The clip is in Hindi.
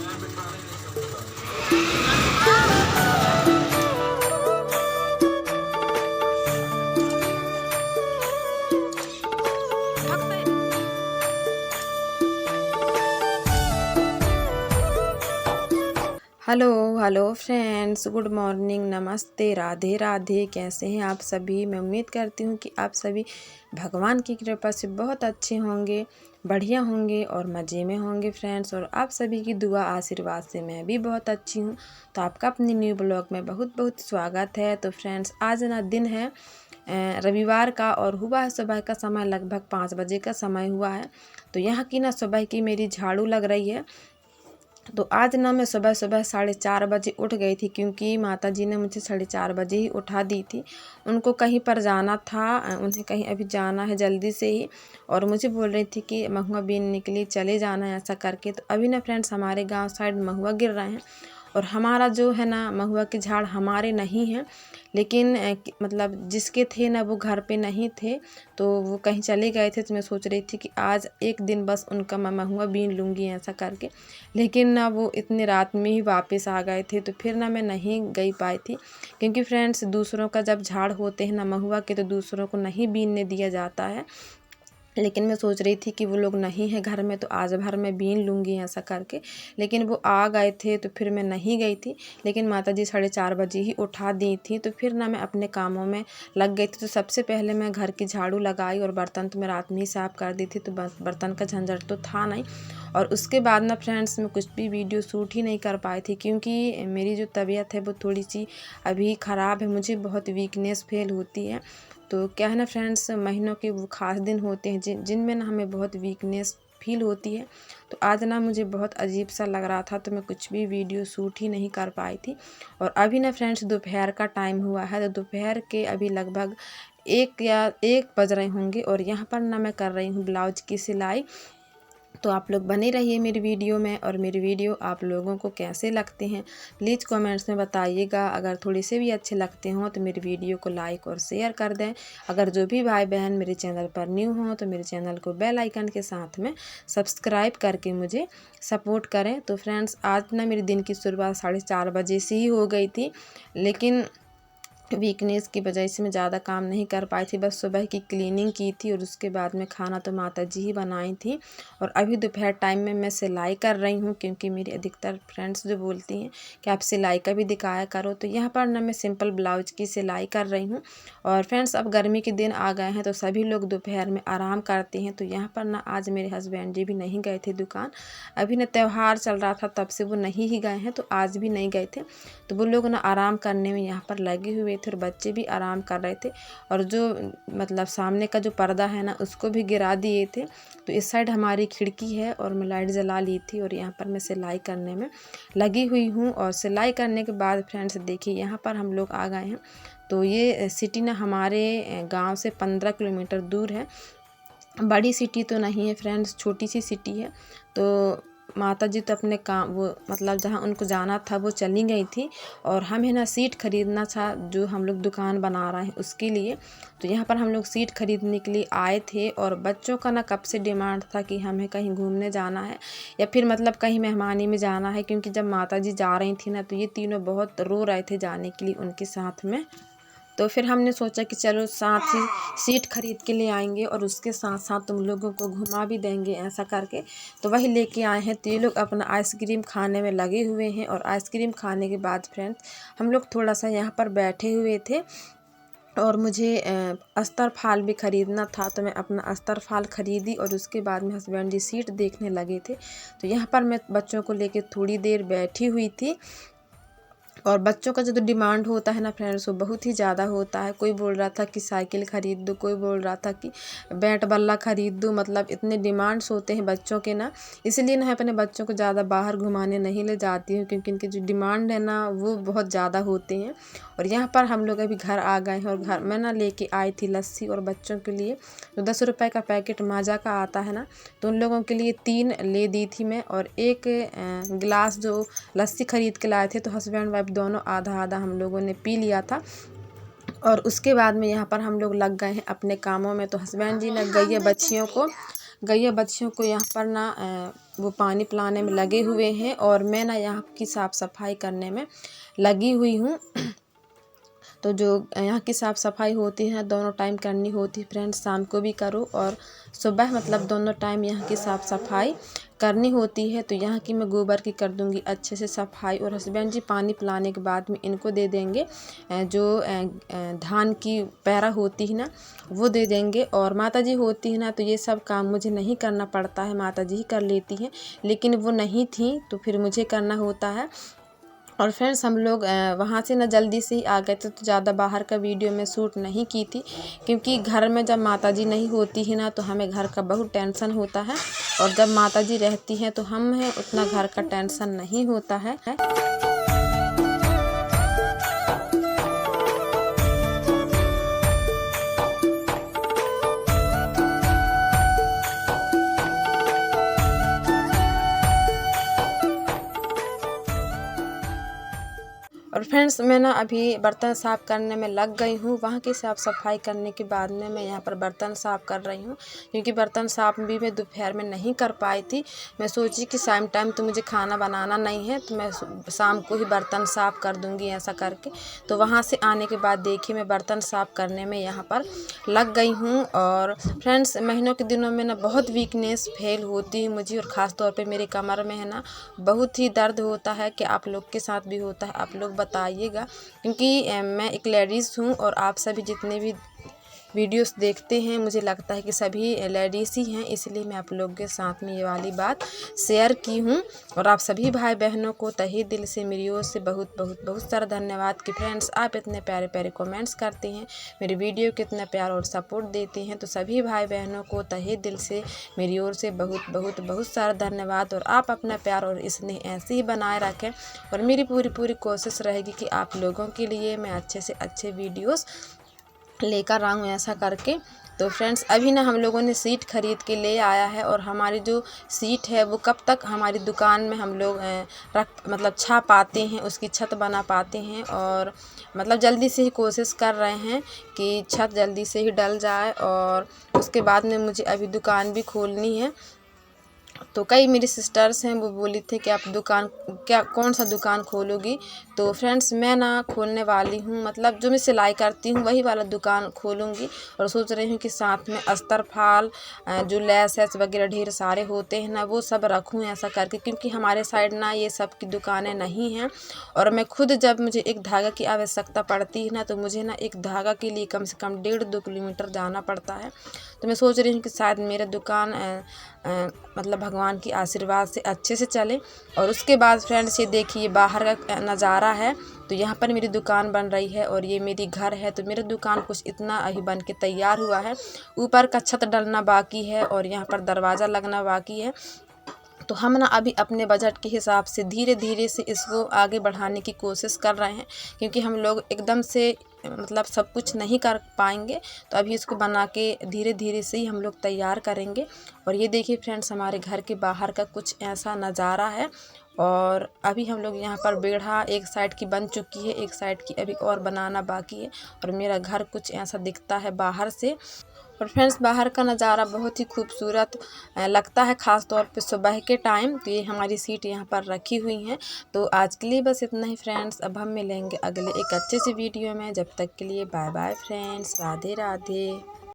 Hello hello friends, good morning, नमस्ते, राधे राधे। कैसे हैं आप सभी? मैं उम्मीद करती हूँ कि आप सभी भगवान की कृपा से बहुत अच्छे होंगे, बढ़िया होंगे और मज़े में होंगे फ्रेंड्स। और आप सभी की दुआ आशीर्वाद से मैं भी बहुत अच्छी हूँ। तो आपका अपनी न्यू ब्लॉग में बहुत बहुत स्वागत है। तो फ्रेंड्स, आज ना दिन है रविवार का और हुआ है सुबह का समय, लगभग 5 बजे का समय हुआ है। तो यहाँ की ना सुबह की मेरी झाड़ू लग रही है। तो आज ना मैं सुबह सुबह 4:30 बजे उठ गई थी, क्योंकि माता जी ने मुझे 4:30 बजे ही उठा दी थी। उनको कहीं पर जाना था, उन्हें कहीं अभी जाना है जल्दी से ही, और मुझे बोल रही थी कि महुआ बीनने के लिए चले जाना है ऐसा करके। तो अभी ना फ्रेंड्स, हमारे गांव साइड महुआ गिर रहे हैं और हमारा जो है ना महुआ के झाड़ हमारे नहीं हैं, लेकिन मतलब जिसके थे ना वो घर पे नहीं थे, तो वो कहीं चले गए थे। तो मैं सोच रही थी कि आज एक दिन बस उनका मैं महुआ बीन लूँगी ऐसा करके, लेकिन ना वो इतनी रात में ही वापस आ गए थे। तो फिर ना मैं नहीं गई पाई थी, क्योंकि फ्रेंड्स दूसरों का जब झाड़ होते हैं ना महुआ के, तो दूसरों को नहीं बीनने दिया जाता है। लेकिन मैं सोच रही थी कि वो लोग नहीं है घर में, तो आज भर मैं बीन लूँगी ऐसा करके, लेकिन वो आ गए थे तो फिर मैं नहीं गई थी। लेकिन माताजी 4:30 बजे ही उठा दी थी। तो फिर ना मैं अपने कामों में लग गई थी। तो सबसे पहले मैं घर की झाड़ू लगाई और बर्तन तो मैं रात में ही साफ़ कर दी थी, तो बर्तन का झंझट तो था नहीं। और उसके बाद ना फ्रेंड्स, मैं कुछ भी वीडियो शूट ही नहीं कर पाई थी, क्योंकि मेरी जो तबीयत है वो थोड़ी सी अभी ख़राब है, मुझे बहुत वीकनेस फील होती है। तो क्या है ना फ्रेंड्स, महीनों के वो ख़ास दिन होते हैं जिनमें ना हमें बहुत वीकनेस फील होती है। तो आज ना मुझे बहुत अजीब सा लग रहा था, तो मैं कुछ भी वीडियो शूट ही नहीं कर पाई थी। और अभी ना फ्रेंड्स, दोपहर का टाइम हुआ है, तो दोपहर के अभी लगभग 1 बज रहे होंगे, और यहाँ पर ना मैं कर रही हूँ ब्लाउज की सिलाई। तो आप लोग बने रहिए मेरी वीडियो में, और मेरी वीडियो आप लोगों को कैसे लगते हैं प्लीज़ कमेंट्स में बताइएगा। अगर थोड़े से भी अच्छे लगते हों तो मेरी वीडियो को लाइक और शेयर कर दें। अगर जो भी भाई बहन मेरे चैनल पर न्यू हों तो मेरे चैनल को बेल आइकन के साथ में सब्सक्राइब करके मुझे सपोर्ट करें। तो फ्रेंड्स, आज ना मेरे दिन की शुरुआत 4:30 बजे से ही हो गई थी, लेकिन वीकनेस की वजह से मैं ज़्यादा काम नहीं कर पाई थी। बस सुबह की क्लीनिंग की थी और उसके बाद में खाना तो माता जी ही बनाई थी। और अभी दोपहर टाइम में मैं सिलाई कर रही हूँ, क्योंकि मेरी अधिकतर फ्रेंड्स जो बोलती हैं कि आप सिलाई का भी दिखाया करो। तो यहाँ पर ना मैं सिंपल ब्लाउज की सिलाई कर रही हूँ। और फ्रेंड्स, अब गर्मी के दिन आ गए हैं तो सभी लोग दोपहर में आराम करते हैं। तो यहाँ पर ना आज मेरे हस्बैंड जी भी नहीं गए थे दुकान। अभी ना त्यौहार चल रहा था, तब से वो नहीं ही गए हैं, तो आज भी नहीं गए थे। तो वो लोग ना आराम करने में यहाँ पर लगे हुए थे और बच्चे भी आराम कर रहे थे। और जो मतलब सामने का जो पर्दा है ना उसको भी गिरा दिए थे। तो इस साइड हमारी खिड़की है और मैं लाइट जला ली थी, और यहाँ पर मैं सिलाई करने में लगी हुई हूँ। और सिलाई करने के बाद फ्रेंड्स देखिए, यहाँ पर हम लोग आ गए हैं। तो ये सिटी ना हमारे गांव से 15 किलोमीटर दूर है। बड़ी सिटी तो नहीं है फ्रेंड्स, छोटी सी सिटी है। तो माता जी तो अपने काम, वो मतलब जहाँ उनको जाना था वो चली गई थी, और हमें ना सीट खरीदना था, जो हम लोग दुकान बना रहे हैं उसके लिए। तो यहाँ पर हम लोग सीट खरीदने के लिए आए थे, और बच्चों का ना कब से डिमांड था कि हमें कहीं घूमने जाना है, या फिर मतलब कहीं मेहमानी में जाना है। क्योंकि जब माता जी जा रही थी ना, तो ये तीनों बहुत रो रहे थे जाने के लिए उनके साथ में। तो फिर हमने सोचा कि चलो साथ ही सीट खरीद के ले आएंगे, और उसके साथ साथ तुम लोगों को घुमा भी देंगे ऐसा करके। तो वही लेके आए हैं। तो ये लोग अपना आइसक्रीम खाने में लगे हुए हैं, और आइसक्रीम खाने के बाद फ्रेंड्स हम लोग थोड़ा सा यहाँ पर बैठे हुए थे। और मुझे अस्तर फाल भी ख़रीदना था, तो मैं अपना अस्तर फाल ख़रीदी, और उसके बाद में हस्बैंड जी सीट देखने लगे थे। तो यहाँ पर मैं बच्चों को लेके थोड़ी देर बैठी हुई थी। और बच्चों का जो डिमांड होता है ना फ्रेंड्स, वो बहुत ही ज़्यादा होता है। कोई बोल रहा था कि साइकिल ख़रीद दो, कोई बोल रहा था कि बैट बल्ला ख़रीद दो। मतलब इतने डिमांड्स होते हैं बच्चों के ना, इसलिए ना अपने बच्चों को ज़्यादा बाहर घुमाने नहीं ले जाती हूँ, क्योंकि इनके जो डिमांड है ना वो बहुत ज़्यादा होते हैं। और यहाँ पर हम लोग अभी घर आ गए हैं, और घर में ना लेके आई थी लस्सी, और बच्चों के लिए जो 10 रुपये का पैकेट माजा का आता है ना, तो उन लोगों के लिए 3 ले दी थी मैं। और एक गिलास जो लस्सी ख़रीद के लाए थे, तो हस्बैंड वाइफ दोनों आधा आधा हम लोगों ने पी लिया था। और उसके बाद में यहाँ पर हम लोग लग गए हैं अपने कामों में। तो हस्बैंड जी ने गैया बच्चियों को गैया बच्चियों को यहाँ पर ना वो पानी पिलाने में लगे हुए हैं और मैं ना यहाँ की साफ़ सफाई करने में लगी हुई हूँ। तो जो यहाँ की साफ़ सफाई होती है दोनों टाइम करनी होती है फ्रेंड्स, शाम को भी करो और सुबह, मतलब दोनों टाइम यहाँ की साफ़ सफाई करनी होती है। तो यहाँ की मैं गोबर की कर दूँगी अच्छे से सफाई, और हस्बैंड जी पानी पिलाने के बाद में इनको दे देंगे जो धान की पैरा होती है ना वो दे देंगे। और माता जी होती है ना तो ये सब काम मुझे नहीं करना पड़ता है, माता जी ही कर लेती हैं, लेकिन वो नहीं थी तो फिर मुझे करना होता है। और फ्रेंड्स हम लोग वहाँ से ना जल्दी से ही आ गए थे, तो ज़्यादा बाहर का वीडियो मैं शूट नहीं की थी, क्योंकि घर में जब माताजी नहीं होती है ना तो हमें घर का बहुत टेंशन होता है, और जब माताजी रहती हैं तो हमें उतना घर का टेंशन नहीं होता है। और फ्रेंड्स मैं ना अभी बर्तन साफ़ करने में लग गई हूँ। वहाँ की साफ़ सफाई करने के बाद में मैं यहाँ पर बर्तन साफ़ कर रही हूँ, क्योंकि बर्तन साफ़ भी मैं दोपहर में नहीं कर पाई थी। मैं सोची कि शाम टाइम तो मुझे खाना बनाना नहीं है, तो मैं शाम को ही बर्तन साफ़ कर दूँगी ऐसा करके। तो वहाँ से आने के बाद देखिए मैं बर्तन साफ़ करने में यहाँ पर लग गई हूँ। और फ्रेंड्स महीनों के दिनों में ना बहुत वीकनेस फील होती है मुझे, और ख़ास तौर पे मेरे कमर में है ना बहुत ही दर्द होता है। कि आप लोग के साथ भी होता है आप लोग बताइएगा, क्योंकि मैं एक लेडीज़ हूँ और आप सभी जितने भी वीडियोस देखते हैं मुझे लगता है कि सभी लेडीज़ ही हैं, इसलिए मैं आप लोगों के साथ में ये वाली बात शेयर की हूँ। और आप सभी भाई बहनों को तहे दिल से मेरी ओर से बहुत बहुत बहुत सारा धन्यवाद कि फ्रेंड्स आप इतने प्यारे प्यारे कमेंट्स करते हैं, मेरी वीडियो को इतना प्यार और सपोर्ट देते हैं। तो सभी भाई बहनों को तहे दिल से मेरी ओर से बहुत बहुत बहुत सारा धन्यवाद। और आप अपना प्यार और स्नेह ऐसे ही बनाए रखें, और मेरी पूरी कोशिश रहेगी कि आप लोगों के लिए मैं अच्छे से अच्छे वीडियोस लेकर आऊँ ऐसा करके। तो फ्रेंड्स अभी ना हम लोगों ने सीट खरीद के ले आया है, और हमारी जो सीट है वो कब तक हमारी दुकान में हम लोग मतलब छा पाते हैं, उसकी छत बना पाते हैं। और मतलब जल्दी से ही कोशिश कर रहे हैं कि छत जल्दी से ही डल जाए, और उसके बाद में मुझे अभी दुकान भी खोलनी है। तो कई मेरी सिस्टर्स हैं वो बोली थी कि आप दुकान कौन सा दुकान खोलोगी। तो फ्रेंड्स मैं ना खोलने वाली हूँ, मतलब जो मैं सिलाई करती हूँ वही वाला दुकान खोलूँगी। और सोच रही हूँ कि साथ में अस्तर फाल जो लेस वगैरह ढेर सारे होते हैं ना वो सब रखूँ ऐसा करके, क्योंकि हमारे साइड ना ये सब की दुकानें नहीं हैं। और मैं खुद जब मुझे एक धागा की आवश्यकता पड़ती है ना तो मुझे ना एक धागा के लिए कम से कम 1.5-2 किलोमीटर जाना पड़ता है। तो मैं सोच रही हूँ कि शायद मेरा दुकान मतलब भगवान की आशीर्वाद से अच्छे से चले। और उसके बाद फ्रेंड्स ये देखिए बाहर का नज़ारा है, तो यहाँ पर मेरी दुकान बन रही है और ये मेरी घर है। तो मेरा दुकान कुछ इतना अभी बन के तैयार हुआ है, ऊपर का छत डलना बाकी है और यहाँ पर दरवाज़ा लगना बाकी है। तो हम ना अभी अपने बजट के हिसाब से धीरे धीरे से इसको आगे बढ़ाने की कोशिश कर रहे हैं, क्योंकि हम लोग एकदम से मतलब सब कुछ नहीं कर पाएंगे। तो अभी इसको बना के धीरे धीरे से ही हम लोग तैयार करेंगे। और ये देखिए फ्रेंड्स हमारे घर के बाहर का कुछ ऐसा नज़ारा है। और अभी हम लोग यहाँ पर बेढ़ा एक साइड की बन चुकी है, एक साइड की अभी और बनाना बाकी है। और मेरा घर कुछ ऐसा दिखता है बाहर से। और फ्रेंड्स बाहर का नज़ारा बहुत ही खूबसूरत लगता है, ख़ास तौर पे सुबह के टाइम। तो ये हमारी सीट यहाँ पर रखी हुई हैं। तो आज के लिए बस इतना ही फ्रेंड्स, अब हम मिलेंगे अगले एक अच्छे से वीडियो में। जब तक के लिए bye bye friends, Radhe Radhe.